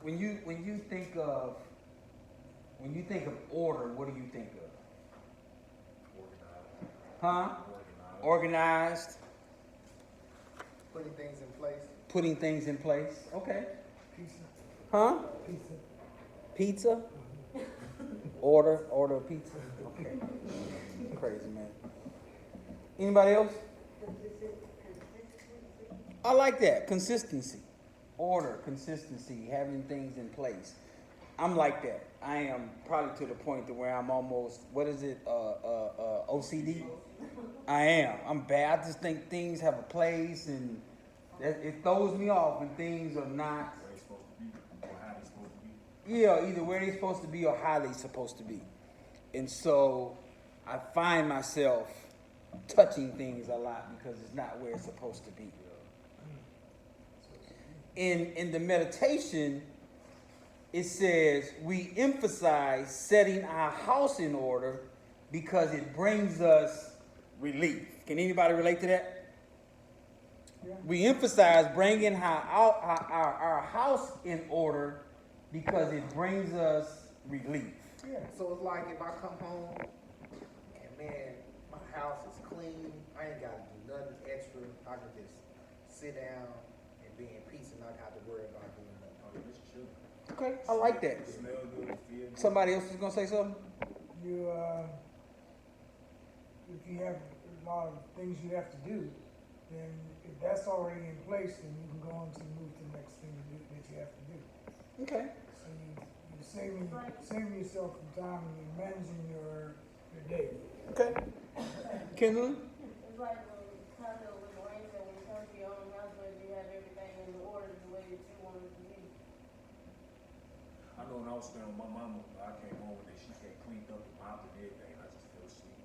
when you think of order, what do you think of? Huh? Organized. Putting things in place. Putting things in place. Okay. Pizza. Huh? Pizza. Pizza. Order pizza. Okay. Crazy man. Anybody else? I like that. Consistency. Order, consistency, having things in place. I'm like that. I am probably to the point to where I'm almost, what is it, OCD? I am. I'm bad. I just think things have a place, and it throws me off when things are not. Where they supposed to be, or how they supposed to be. Yeah, either where they're supposed to be or how they're supposed to be. And so I find myself touching things a lot because it's not where it's supposed to be. In the meditation, it says we emphasize setting our house in order because it brings us relief. Can anybody relate to that? Yeah. We emphasize bringing our house in order because it brings us relief. Yeah. So it's like if I come home and man, my house is clean, I ain't gotta do nothing extra. I can just sit down and be in peace and not have to worry about doing nothing. Oh, it's chill. Okay, I like that. Smell good, feel good. Somebody else is gonna say something? You, if you have a lot of things you have to do, then if that's already in place, then you can go on to move to the next thing that you have to do. Okay. So you're saving yourself some time and you're managing your day. Okay. Kendall? It's like kind of with Lorraine said, when it comes to your own house, where you have everything in order the way that you want it to be. I know when I was staying with my mama, I came home and she had cleaned up and mopped and everything, and I just fell asleep.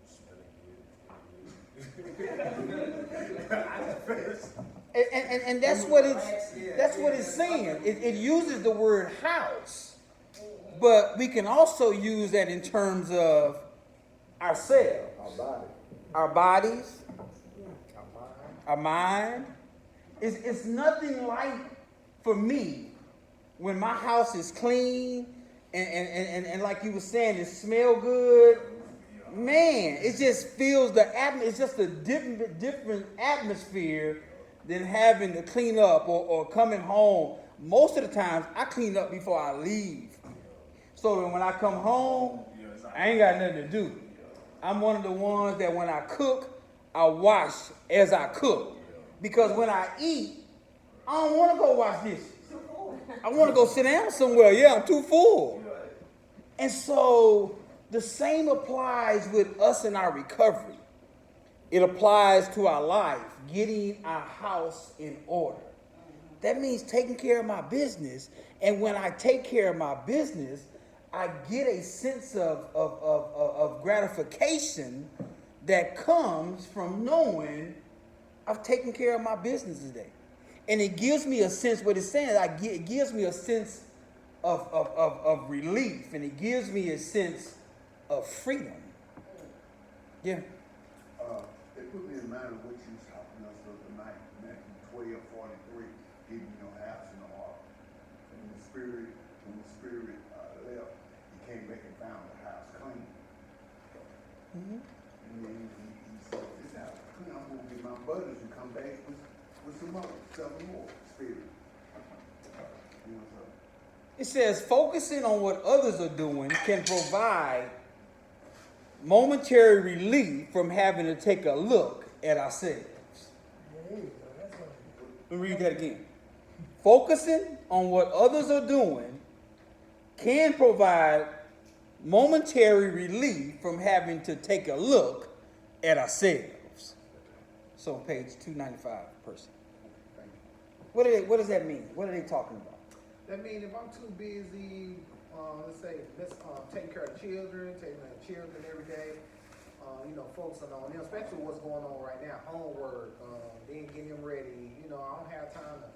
Smelling good, feeling good. I just fell asleep. And that's what it's saying. It uses the word house, but we can also use that in terms of ourselves, our bodies, our mind. It's nothing like, for me, when my house is clean and like you were saying, it smell good. Man, it just feels it's just a different atmosphere than having to clean up or coming home. Most of the times, I clean up before I leave. So that when I come home, I ain't got nothing to do. I'm one of the ones that when I cook, I wash as I cook. Because when I eat, I don't want to go wash dishes. I want to go sit down somewhere. Yeah, I'm too full. And so the same applies with us in our recovery. It applies to our life, getting our house in order. That means taking care of my business. And when I take care of my business, I get a sense of gratification that comes from knowing I've taken care of my business today. And it gives me a sense, what it's saying, it gives me a sense of relief, and it gives me a sense of freedom. Yeah. It put me in mind of what you was talking about tonight, Matthew 12:43, giving your house in the heart. And when the spirit left, he came back and found the house clean. Mm-hmm. And then he said, this house is clean, I'm gonna get my brothers to come back with some more, seven more spirit. You know, so. It says focusing on what others are doing can provide momentary relief from having to take a look at ourselves. There you go. That's what Let me read that again. Focusing on what others are doing can provide momentary relief from having to take a look at ourselves. So page 295, person. What does that mean? What are they talking about? That means if I'm too busy, taking care of children, taking care of children every day, focusing on them, especially what's going on right now, homework, then getting them ready. I don't have time to.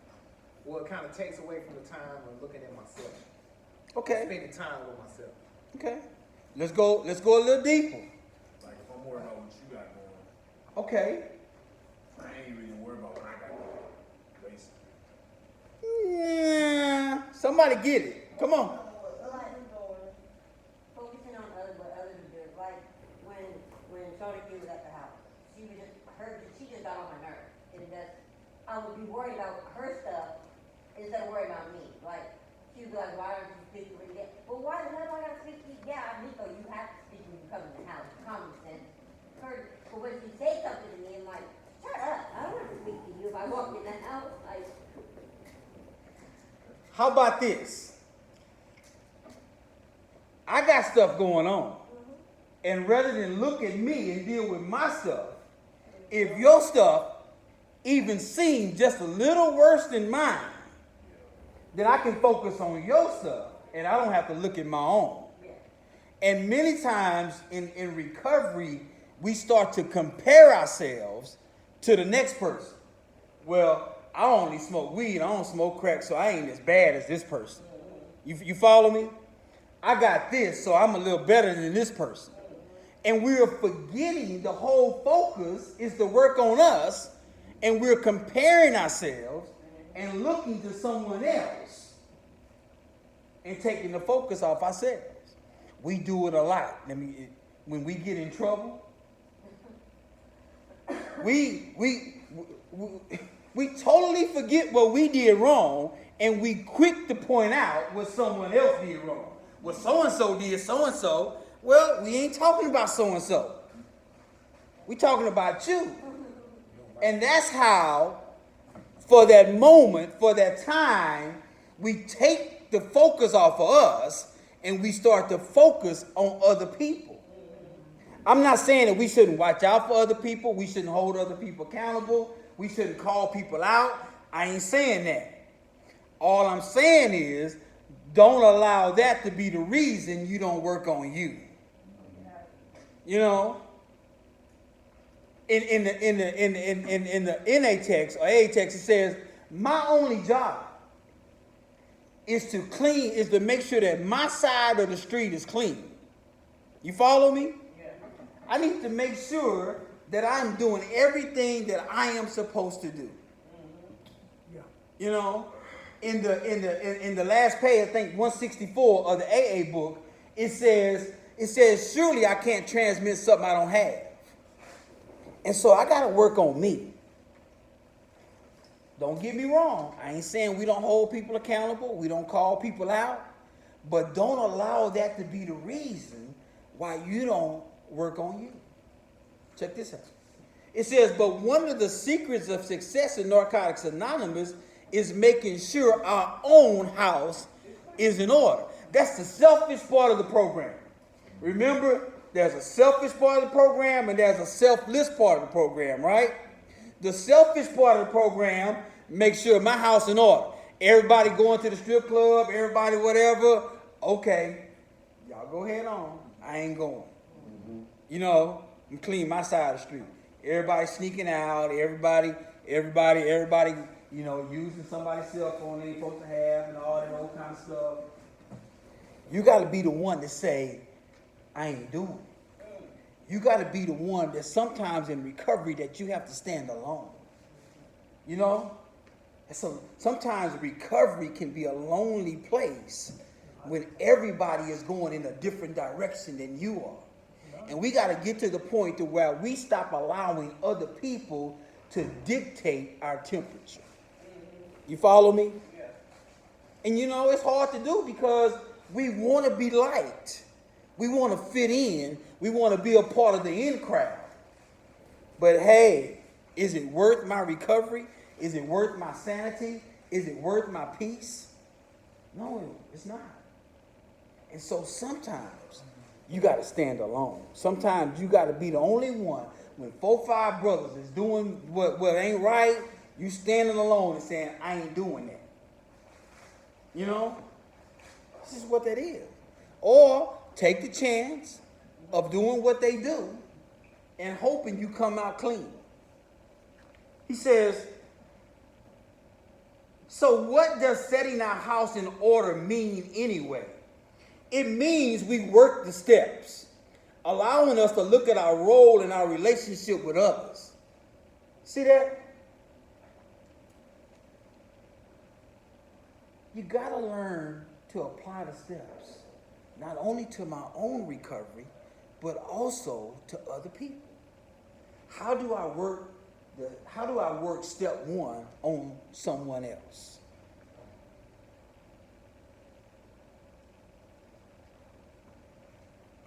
Well, it kind of takes away from the time of looking at myself. Okay. Spending time with myself. Okay. Let's go a little deeper. Like if I'm worried about what you got going, Okay. I ain't really worried about what I got going, basically. Yeah. Somebody get it. Come on. Focusing on what others are doing, like when Shorty was at the house, she just got on my nerves. And that's, I would be worried about her stuff instead of worried about me. Like, she'd be like, why aren't you speaking when you get, well, why the hell do I gotta speak to you? Yeah, Nico, you have to speak when you come in the house, common sense. But when she say something to me, I'm like, shut up, I don't want to speak to you if I walk in the house, like. How about this? I got stuff going on. And rather than look at me and deal with my stuff, if your stuff even seems just a little worse than mine, then I can focus on your stuff and I don't have to look at my own. And many times in recovery, we start to compare ourselves to the next person. Well, I only smoke weed, I don't smoke crack, so I ain't as bad as this person. You follow me? I got this, so I'm a little better than this person. And we're forgetting the whole focus is to work on us, and we're comparing ourselves and looking to someone else and taking the focus off ourselves. We do it a lot. When we get in trouble, we totally forget what we did wrong, and we quick to point out what someone else did wrong. Well, so-and-so did so-and-so. Well, we ain't talking about so-and-so. We talking about you. And that's how, for that moment, for that time, we take the focus off of us and we start to focus on other people. I'm not saying that we shouldn't watch out for other people. We shouldn't hold other people accountable. We shouldn't call people out. I ain't saying that. All I'm saying is, don't allow that to be the reason you don't work on you. You know, in the NA text or A text, it says, my only job is to make sure that my side of the street is clean. You follow me? Yeah. I need to make sure that I'm doing everything that I am supposed to do. Yeah. You know, in the last page, I think 164 of the AA book, it says, surely I can't transmit something I don't have. And so I got to work on me. Don't get me wrong. I ain't saying we don't hold people accountable. We don't call people out. But don't allow that to be the reason why you don't work on you. Check this out. It says, but one of the secrets of success in Narcotics Anonymous is making sure our own house is in order. That's the selfish part of the program. Remember, there's a selfish part of the program and there's a selfless part of the program, right? The selfish part of the program makes sure my house in order. Everybody going to the strip club, everybody whatever. Okay, y'all go ahead on. I ain't going. Mm-hmm. You know, I'm clean my side of the street. Everybody sneaking out. Everybody, you know, using somebody's cell phone they ain't supposed to have and all that old kind of stuff. You got to be the one to say, I ain't doing it. You got to be the one that sometimes in recovery that you have to stand alone. You know? And so sometimes recovery can be a lonely place when everybody is going in a different direction than you are. And we got to get to the point to where we stop allowing other people to dictate our temperature. You follow me? And you know, it's hard to do because we want to be liked. We want to fit in. We want to be a part of the in crowd. But hey, is it worth my recovery? Is it worth my sanity? Is it worth my peace? No, it's not. And so sometimes you got to stand alone. Sometimes you got to be the only one. When 4 or 5 brothers is doing what ain't right, you standing alone and saying, I ain't doing that. You know? This is what that is. Or take the chance of doing what they do and hoping you come out clean. He says, so what does setting our house in order mean anyway? It means we work the steps, allowing us to look at our role in our relationship with others. See that? you gotta learn to apply the steps, not only to my own recovery, but also to other people. How do I work step one on someone else?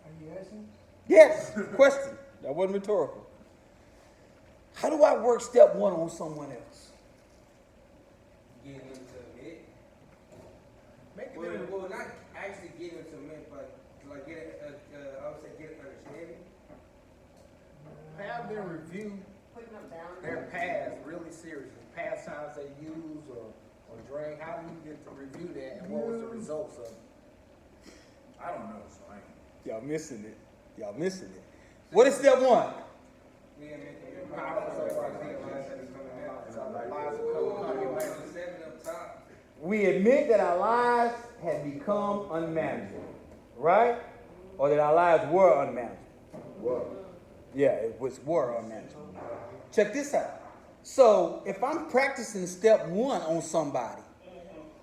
Are you asking? Yes, question. That wasn't rhetorical. How do I work step one on someone else? Getting them to admit. Make it Well, not actually getting them to admit, but like get I would say get an understanding. have them review Putting them down. their past really seriously, past times they used or drank. How do you get to review that, and what was the results of it? I don't know, so I ain't. Y'all missing it. Y'all missing it. What is step one? We admit that we're powerful, so our lives have become a Lies will come your way. Seven up top. We admit that our lives had become unmanageable, right? Or that our lives were unmanageable. Yeah, were unmanageable. Check this out. So if I'm practicing step one on somebody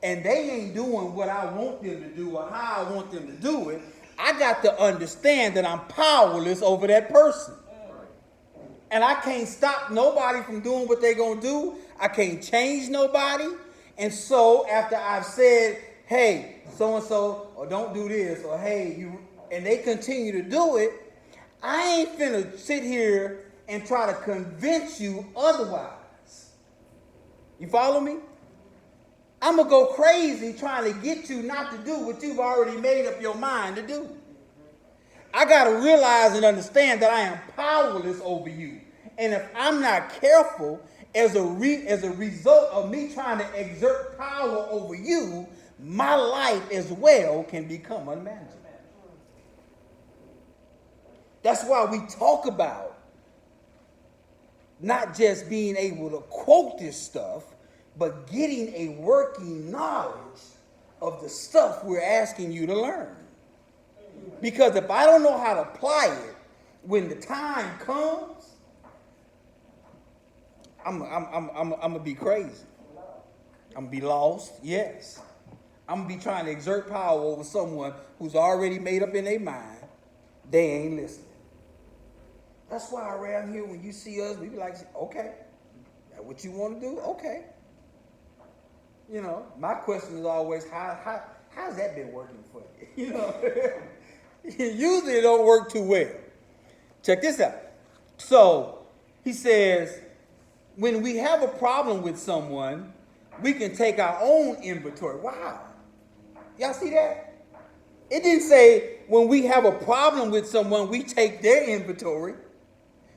and they ain't doing what I want them to do or how I want them to do it, I got to understand that I'm powerless over that person. And I can't stop nobody from doing what they're going to do. I can't change nobody. And so after I've said, hey, so-and-so, or don't do this, or hey, you, and they continue to do it, I ain't finna sit here and try to convince you otherwise. You follow me? I'm going to go crazy trying to get you not to do what you've already made up your mind to do. I got to realize and understand that I am powerless over you. And if I'm not careful, as a result of me trying to exert power over you, my life as well can become unmanageable. That's why we talk about not just being able to quote this stuff, but getting a working knowledge of the stuff we're asking you to learn. Because if I don't know how to apply it when the time comes, I'm gonna be crazy. I'm gonna be lost, yes. I'm gonna be trying to exert power over someone who's already made up in their mind. They ain't listening. That's why around here when you see us, we be like, okay, that what you want to do? Okay. You know, my question is always, how's that been working for you? You know, usually it don't work too well. Check this out. So he says, when we have a problem with someone, we can take our own inventory. Wow. Y'all see that? It didn't say when we have a problem with someone, we take their inventory.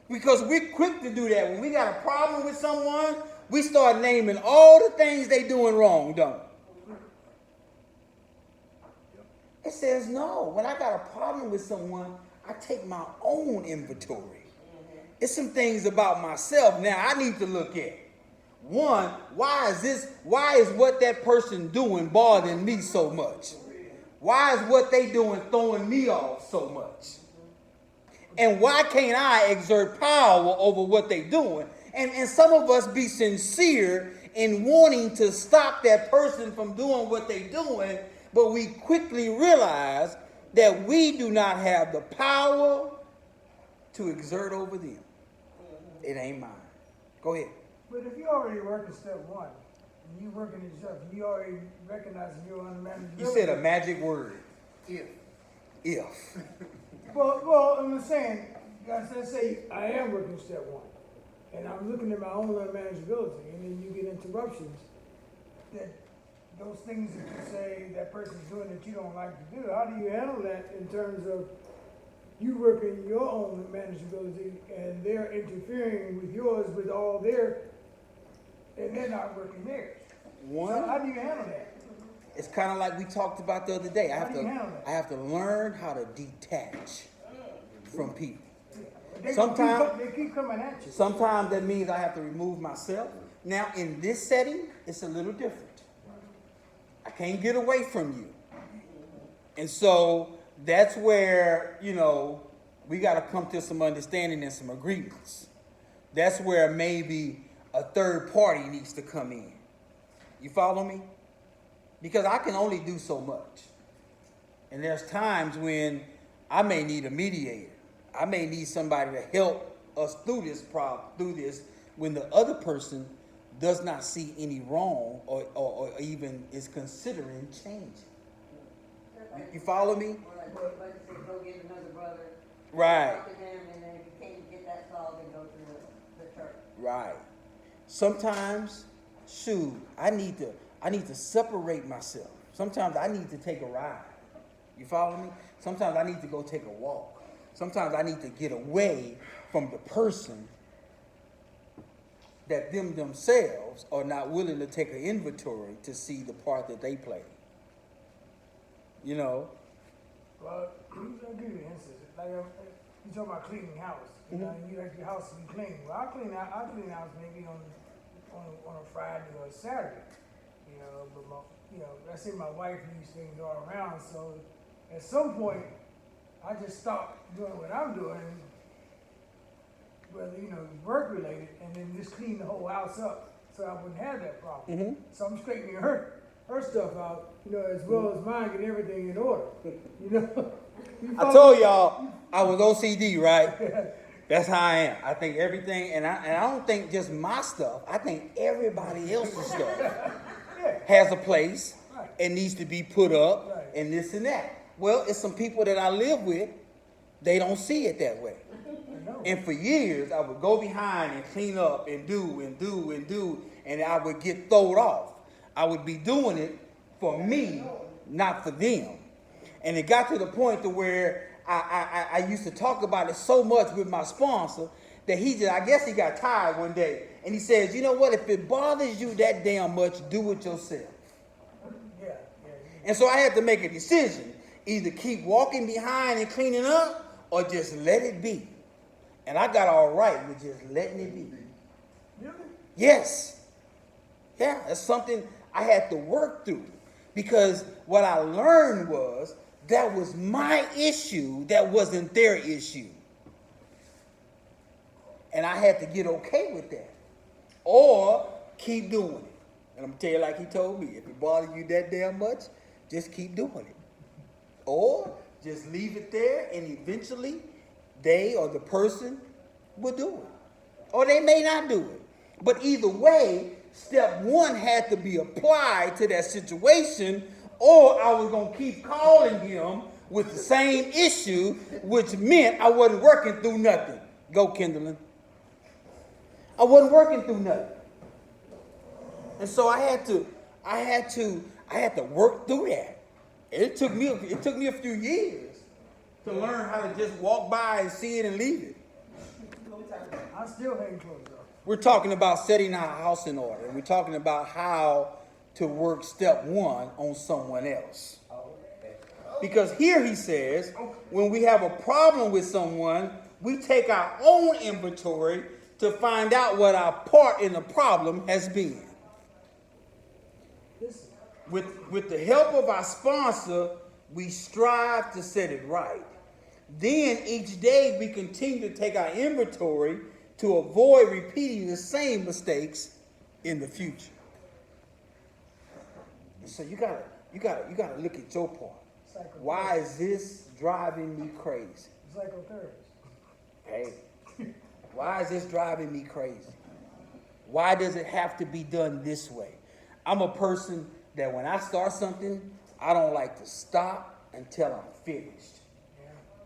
Because we're quick to do that. When we got a problem with someone, we start naming all the things they doing wrong, don't we? It says no. When I got a problem with someone, I take my own inventory. It's some things about myself now I need to look at. One, why is what that person doing bothering me so much? Why is what they doing throwing me off so much? And why can't I exert power over what they doing? And some of us be sincere in wanting to stop that person from doing what they doing, but we quickly realize that we do not have the power to exert over them. It ain't mine. Go ahead. But if you already working step one, and you working it yourself, you already recognizing your unmanageability. You said a magic word. If. Well, I'm just saying, let's say I am working step one, and I'm looking at my own unmanageability, and then you get interruptions, that those things that you say that person's doing that you don't like to do, how do you handle that in terms of you working your own manageability and they're interfering with yours with all their, and they're not working theirs? So how do you handle that? It's kind of like we talked about the other day. I How do you handle that? have to learn how to detach from people. They keep coming at you. Sometimes that means I have to remove myself. Now, in this setting, it's a little different. I can't get away from you. And so that's where, we got to come to some understanding and some agreements. That's where maybe a third party needs to come in. You follow me? because I can only do so much. And there's times when I may need a mediator. I may need somebody to help us through this when the other person does not see any wrong or even is considering changing. You follow me? Or like, say, go get another brother. Right. Talk to them, and then if you can't get that solved, then go to the church. Right. Sometimes, shoot, I need to separate myself. Sometimes I need to take a ride. You follow me? Sometimes I need to go take a walk. Sometimes I need to get away from the person that themselves are not willing to take an inventory to see the part that they play. You know? Well, I'll give you an instance. Like, you talk about cleaning house. You know, you like your house to be clean. Well, I clean house maybe on a Friday or a Saturday. You know, but I say my wife leaves things all around. So at some point, I just stop doing what I'm doing, whether work related, and then just clean the whole house up so I wouldn't have that problem. Mm-hmm. So I'm straightening her stuff out, as well as mine, get everything in order. You I told y'all I was OCD, right? That's how I am. I think everything, and I don't think just my stuff. I think everybody else's stuff has a place and needs to be put up and this and that. Well, it's some people that I live with, they don't see it that way. And for years, I would go behind and clean up and do, and I would get thrown off. I would be doing it for me, not for them. And it got to the point to where I used to talk about it so much with my sponsor that I guess he got tired one day. And he says, you know what, if it bothers you that damn much, do it yourself. And so I had to make a decision. Either keep walking behind and cleaning up or just let it be. And I got all right with just letting it be. Really? Yes. Yeah, that's something I had to work through. Because what I learned was that was my issue, that wasn't their issue. And I had to get okay with that. Or keep doing it. And I'm going to tell you like he told me, if it bothers you that damn much, just keep doing it. Or just leave it there and eventually they or the person will do it. Or they may not do it. But either way, step one had to be applied to that situation, or I was going to keep calling him with the same issue, which meant I wasn't working through nothing. Go, Kendallin. I wasn't working through nothing. And so I had to work through that. It took me a few years to learn how to just walk by and see it and leave it. I still hang close though. We're talking about setting our house in order. We're talking about how to work step one on someone else. Because here he says, when we have a problem with someone, we take our own inventory to find out what our part in the problem has been. With the help of our sponsor, we strive to set it right. Then each day we continue to take our inventory to avoid repeating the same mistakes in the future. So you gotta look at your part. Why is this driving me crazy? Psychotherapist. Hey, why is this driving me crazy? Why does it have to be done this way? I'm a person that when I start something, I don't like to stop until I'm finished.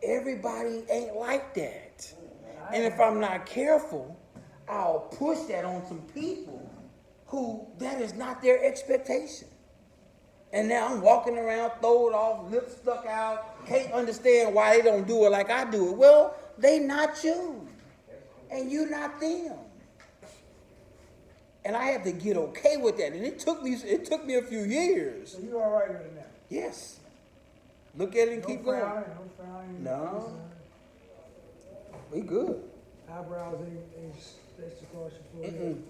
Everybody ain't like that. And if I'm not careful, I'll push that on some people who that is not their expectation. And now I'm walking around, throwed off, lips stuck out, can't understand why they don't do it like I do it. Well, they not you. And you not them. And I had to get okay with that. And it took me a few years. So you all right with it now? Yes. Look at it and No keep going. frowning, no frowning. No. We good. Eyebrows ain't stretched across your forehead.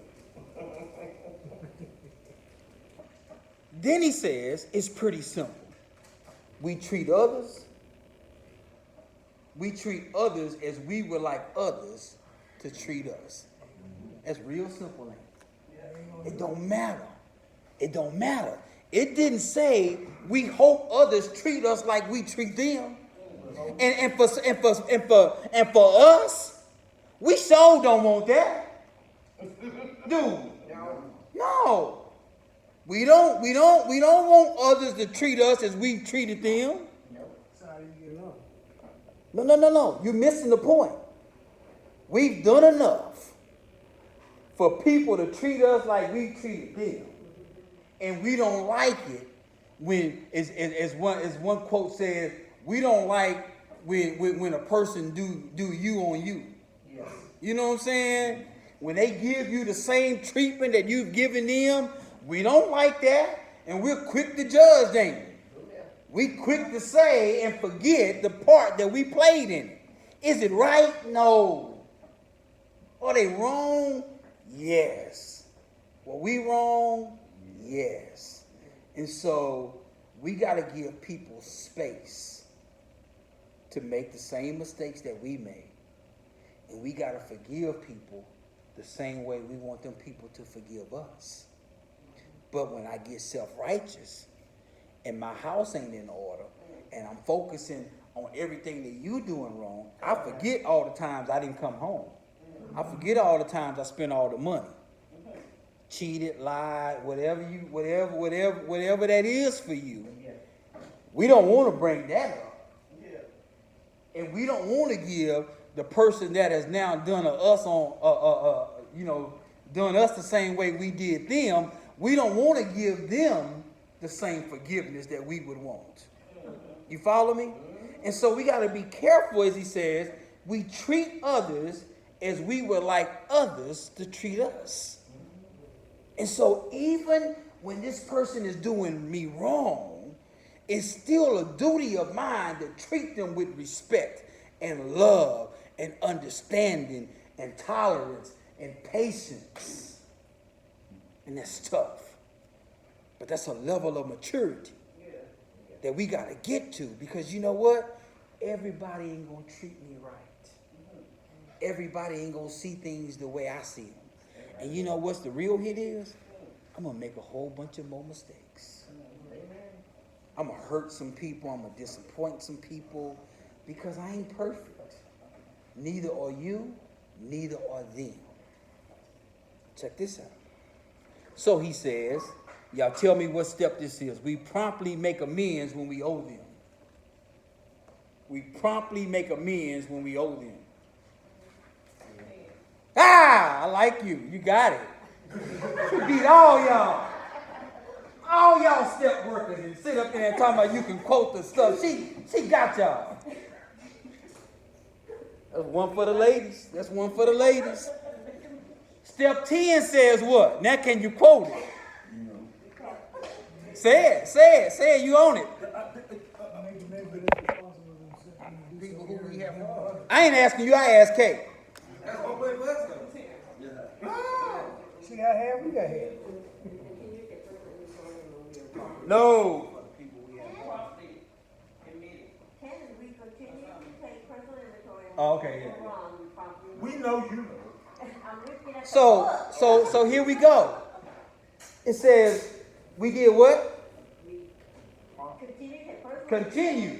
Then he says, it's pretty simple. We treat others as we would like others to treat us. That's real simple, ain't it? It don't matter. It don't matter It didn't say we hope others treat us like we treat them. And for us, we sure don't want that. Dude. No. We don't want others to treat us as we treated them. That's how you get along. No. You're missing the point. We've done enough for people to treat us like we treated them. And we don't like it when, as one quote says, we don't like when a person do you on you. Yes. You know what I'm saying? When they give you the same treatment that you've given them, we don't like that. And we're quick to judge them. We quick to say and forget the part that we played in it. Is it right? No. Are they wrong? Yes. Were we wrong? Yes. And so we got to give people space to make the same mistakes that we made. And we got to forgive people the same way we want them people to forgive us. But when I get self-righteous and my house ain't in order and I'm focusing on everything that you doing wrong, I forget all the times I didn't come home. I forget all the times I spent all the money. Cheated, lied, whatever that is for you. We don't want to bring that up. And we don't want to give the person that has now done us done us the same way we did them. We don't want to give them the same forgiveness that we would want. You follow me? And so we got to be careful, as he says, we treat others as we would like others to treat us. And so even when this person is doing me wrong, it's still a duty of mine to treat them with respect and love and understanding and tolerance and patience. And that's tough. But that's a level of maturity that we got to get to, because you know what? Everybody ain't going to treat me right. Everybody ain't going to see things the way I see them. And you know what's the real hit is? I'm going to make a whole bunch of more mistakes. I'm going to hurt some people. I'm going to disappoint some people because I ain't perfect. Neither are you, neither are them. Check this out. So he says, y'all tell me what step this is. We promptly make amends when we owe them. We promptly make amends when we owe them. Ah, I like you. You got it. You beat all y'all. All y'all step workers and sit up there and talking about you can quote the stuff. She got y'all. That's one for the ladies. That's one for the ladies. Step 10 says what? Now can you quote it? Say it. You own it. People who we have more. I ain't asking you. I asked Kate. That's what way it was though. See how half we got here. No. Can we continue to take personal inventory? Oh, okay, yeah. We know you know. I'm looking at the So book. here we go. It says we did what? Continue to take personal Continue.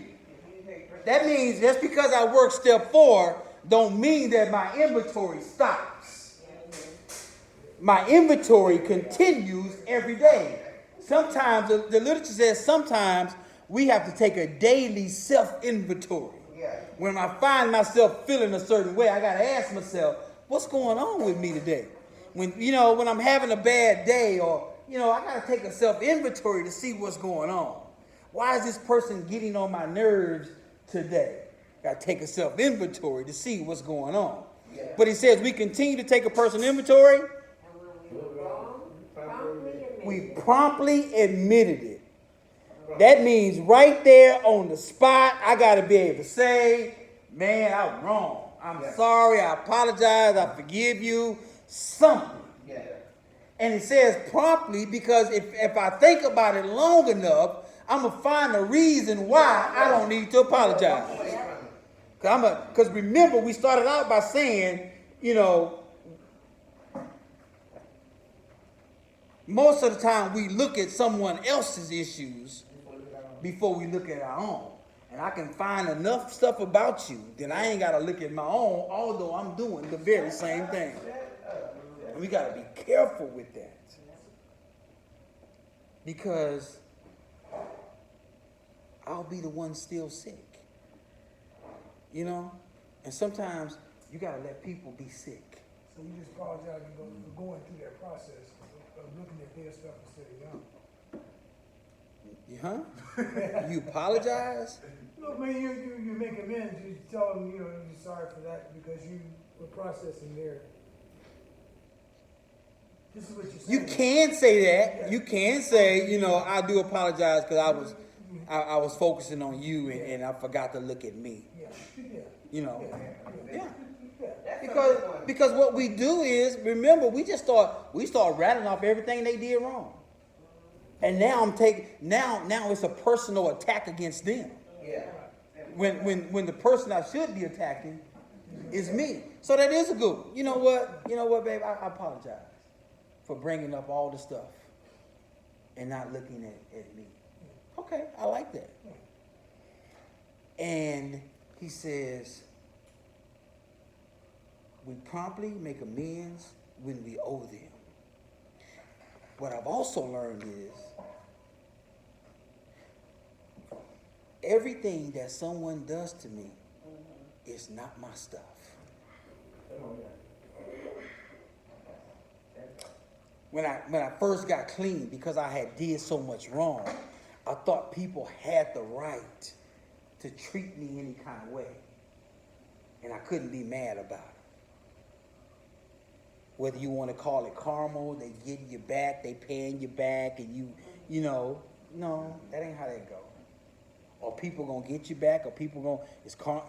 That means just because I work step 4 don't mean that my inventory stops. My inventory continues every day. Sometimes, the literature says sometimes we have to take a daily self-inventory. When I find myself feeling a certain way, I got to ask myself, what's going on with me today? When I'm having a bad day, or, I got to take a self-inventory to see what's going on. Why is this person getting on my nerves today? Got to take a self-inventory to see what's going on. But he says we continue to take a personal inventory. And when we were wrong, promptly admit We promptly admitted it. That means right there on the spot, I got to be able to say, man, I was wrong. I'm sorry. I apologize. I forgive you. Something. And it says promptly because if I think about it long enough, I'm going to find a reason why I don't need to apologize. Because remember, we started out by Most of the time we look at someone else's issues before we look at our own. And I can find enough stuff about you that I ain't got to look at my own, although I'm doing the very same thing. And we got to be careful with that. Because I'll be the one still sick. You know? And sometimes you got to let people be sick. So you just apologize for going through that process of looking at their stuff instead of yours. Huh? You apologize? Look, man, you make amends. You tell them, you're sorry for that because you were processing their. This is what you're saying. You can say that. You can say, I do apologize because I was focusing on you and I forgot to look at me. Yeah. Because what we do is, remember, we start rattling off everything they did wrong. And now now it's a personal attack against them. Yeah. When the person I should be attacking is me. So that is a good one. You know what, babe, I apologize for bringing up all the stuff and not looking at me. Okay, I like that. And he says, we promptly make amends when we owe them. What I've also learned is everything that someone does to me is not my stuff. When I first got clean, because I had did so much wrong, I thought people had the right to treat me any kind of way. And I couldn't be mad about it. Whether you want to call it karma, they getting you back, they paying you back, and no, that ain't how that go. Or people gonna get you back, or people gonna, it's karma,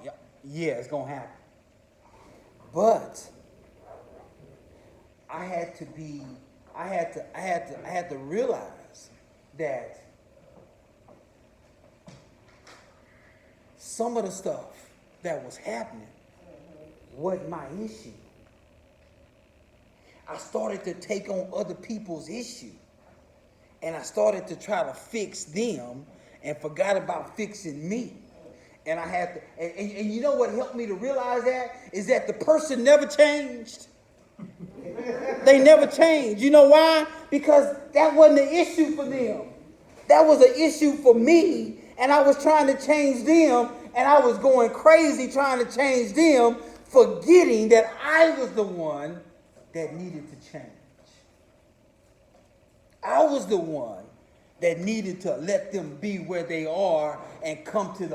yeah, it's gonna happen. But I had to realize that some of the stuff that was happening wasn't my issue. I started to take on other people's issue. And I started to try to fix them and forgot about fixing me. And I had to, and you know what helped me to realize that? Is that the person never changed. They never changed. You know why? Because that wasn't an issue for them. That was an issue for me. And I was trying to change them. And I was going crazy trying to change them, forgetting that I was the one that needed to change. I was the one that needed to let them be where they are and come to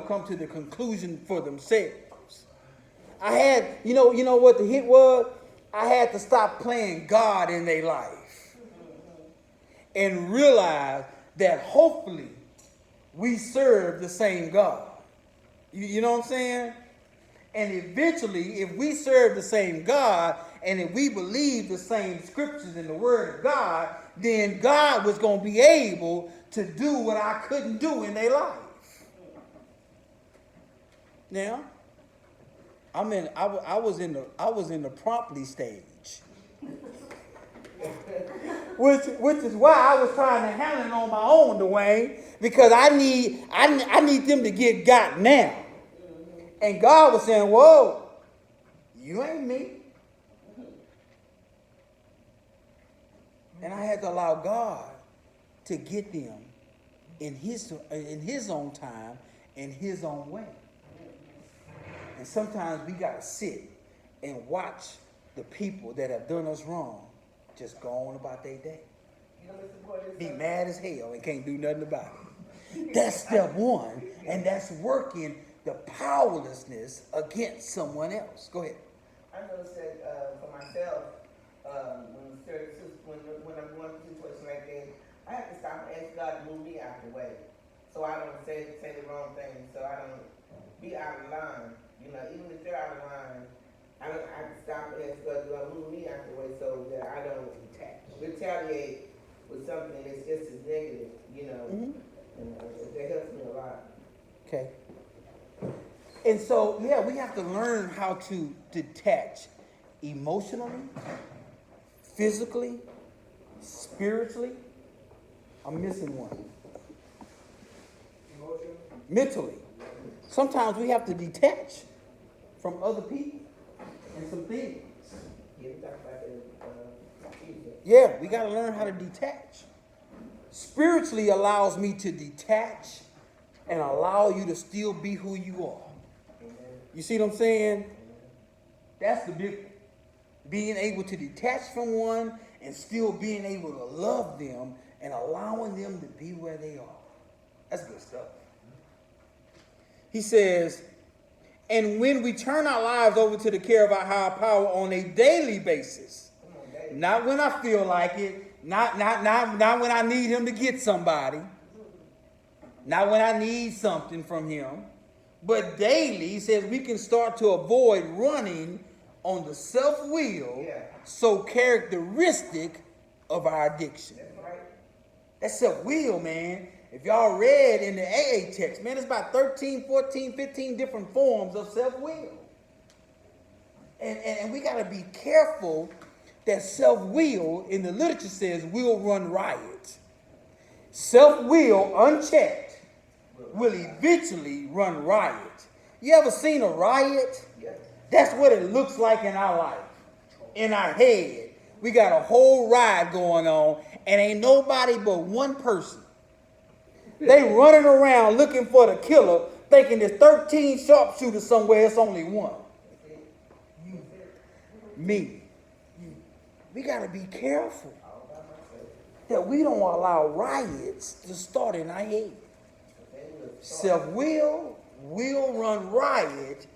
come to the conclusion for themselves. I had, you know what the hit was? I had to stop playing God in their life and realize that hopefully we serve the same God. You know what I'm saying? And eventually, if we serve the same God and if we believe the same scriptures in the Word of God, then God was going to be able to do what I couldn't do in their life. Now, I was in the promptly stage, which is why I was trying to handle it on my own, Dwayne, because I need them to get got now. And God was saying, whoa, you ain't me. And I had to allow God to get them in his own time, in his own way. And sometimes we got to sit and watch the people that have done us wrong just go on about their day. Be mad as hell and can't do nothing about it. That's step one, and that's working the powerlessness against someone else. Go ahead. I noticed that for myself, when I'm going through a situation like that, I have to stop and ask God to move me out the way, so I don't say the wrong thing, so I don't be out of line. Even if they're out of line, I have to stop and ask God to move me out the way so that I don't retaliate with something that's just as negative. Mm-hmm. And that helps me a lot. Okay. And so, yeah, we have to learn how to detach emotionally, physically, Spiritually, I'm missing one. Emotion. Mentally, sometimes we have to detach from other people and some things. Yeah, we talked about that, Tuesday. Yeah, we got to learn how to detach. Spiritually allows me to detach and allow you to still be who you are. You see what I'm saying? That's the big, being able to detach from one and still being able to love them and allowing them to be where they are. That's good stuff. He says, and when we turn our lives over to the care of our higher power on a daily basis, not when I feel like it, not when I need him to get somebody, not when I need something from him, but daily, he says we can start to avoid running on the self-will so characteristic of our addiction. That's self-will, man. If y'all read in the AA text, man, it's about 13, 14, 15 different forms of self-will. And we got to be careful that self-will, in the literature says, will run riot. Self-will, unchecked, will eventually run riot. You ever seen a riot? That's what it looks like in our life, in our head. We got a whole riot going on, and ain't nobody but one person. They running around looking for the killer, thinking there's 13 sharpshooters somewhere, it's only one. Me. We got to be careful that we don't allow riots to start in our head. Self-will will run riot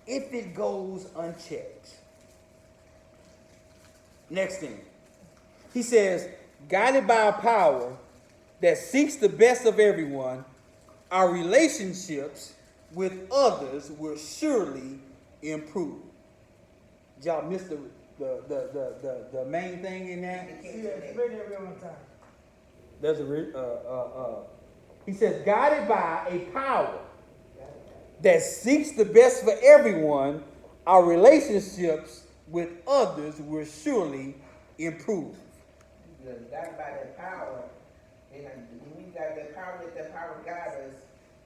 if it goes unchecked. Next thing. He says, guided by a power that seeks the best of everyone, our relationships with others will surely improve. Did y'all miss the main thing in that? Yeah, explain every one time. There's he says, guided by a power that seeks the best for everyone, our relationships with others will surely improve. You got by that power, and we got that power, let that power guide us,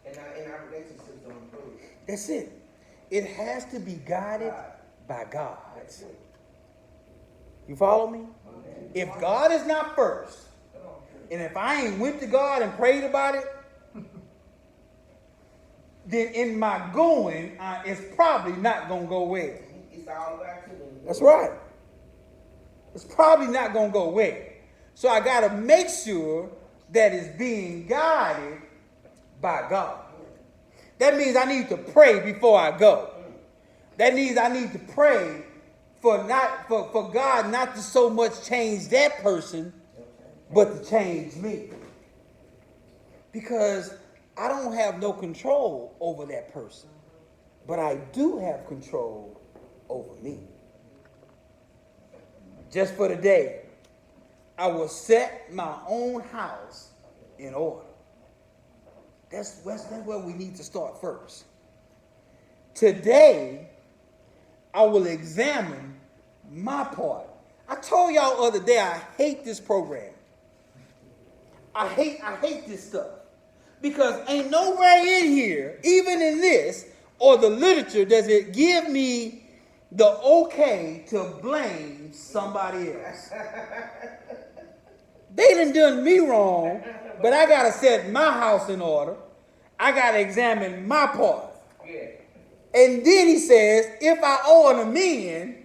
and our relationships will improve. That's it. It has to be guided by God. You follow me? If God is not first, and if I ain't went to God and prayed about it, then in my going, it's probably not going to go well. It's all about you. That's right. It's probably not going to go well. So I got to make sure that it's being guided by God. That means I need to pray before I go. That means I need to pray for God not to so much change that person, but to change me. Because I don't have no control over that person, but I do have control over me. Just for the day, I will set my own house in order. That's where we need to start first. Today, I will examine my part. I told y'all other day I hate this program. I hate this stuff. Because ain't nowhere in here, even in this or the literature, does it give me the okay to blame somebody else. They done me wrong, but I got to set my house in order. I got to examine my part. Yeah. And then he says, if I owe an amend,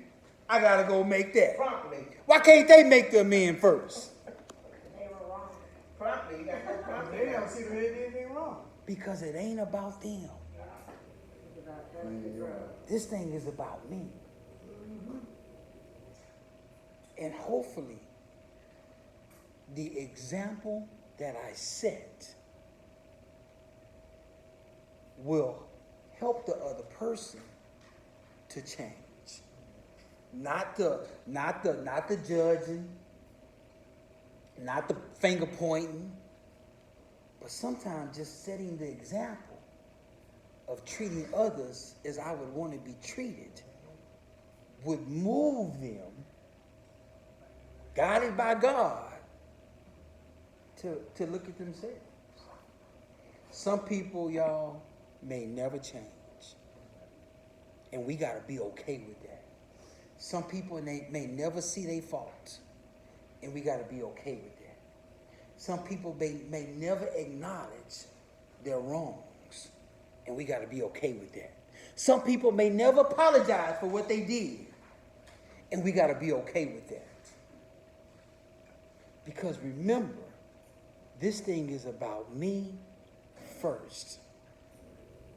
I got to go make that. Promptly. Why can't they make the amend first? They were wrong. Promptly. You got to go promptly. They don't see that they did anything wrong. Because it ain't about them. It's about us. This thing is about me. And hopefully, the example that I set will help the other person to change. Not the judging, not the finger pointing, but sometimes just setting the example of treating others as I would want to be treated would move them, guided by God, to look at themselves. Some people, y'all, may never change. And we got to be okay with that. Some people may never see their faults. And we got to be okay with that. Some people may never acknowledge their wrongs. And we got to be okay with that. Some people may never apologize for what they did. And we got to be okay with that. Because remember, this thing is about me first.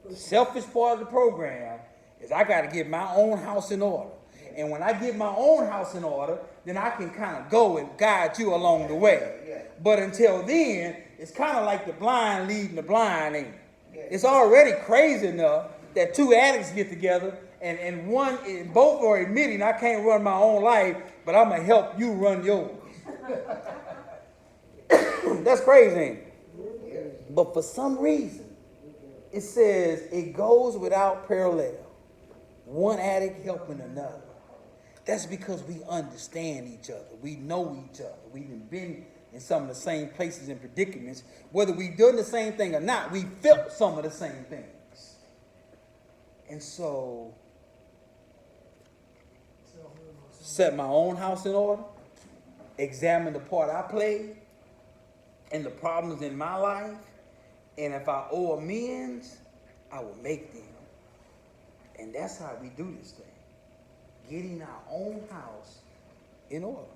The selfish part of the program is I got to get my own house in order. And when I get my own house in order, then I can kind of go and guide you along the way. But until then, it's kind of like the blind leading the blind, ain't it? It's already crazy enough that two addicts get together and both are admitting I can't run my own life, but I'm going to help you run yours. That's crazy, ain't it? But for some reason, it says it goes without parallel. One addict helping another. That's because we understand each other. We know each other. We've been in some of the same places and predicaments. Whether we've done the same thing or not, we felt some of the same things. And so, set my own house in order, examine the part I played, and the problems in my life, and if I owe amends, I will make them. And that's how we do this thing. Getting our own house in order.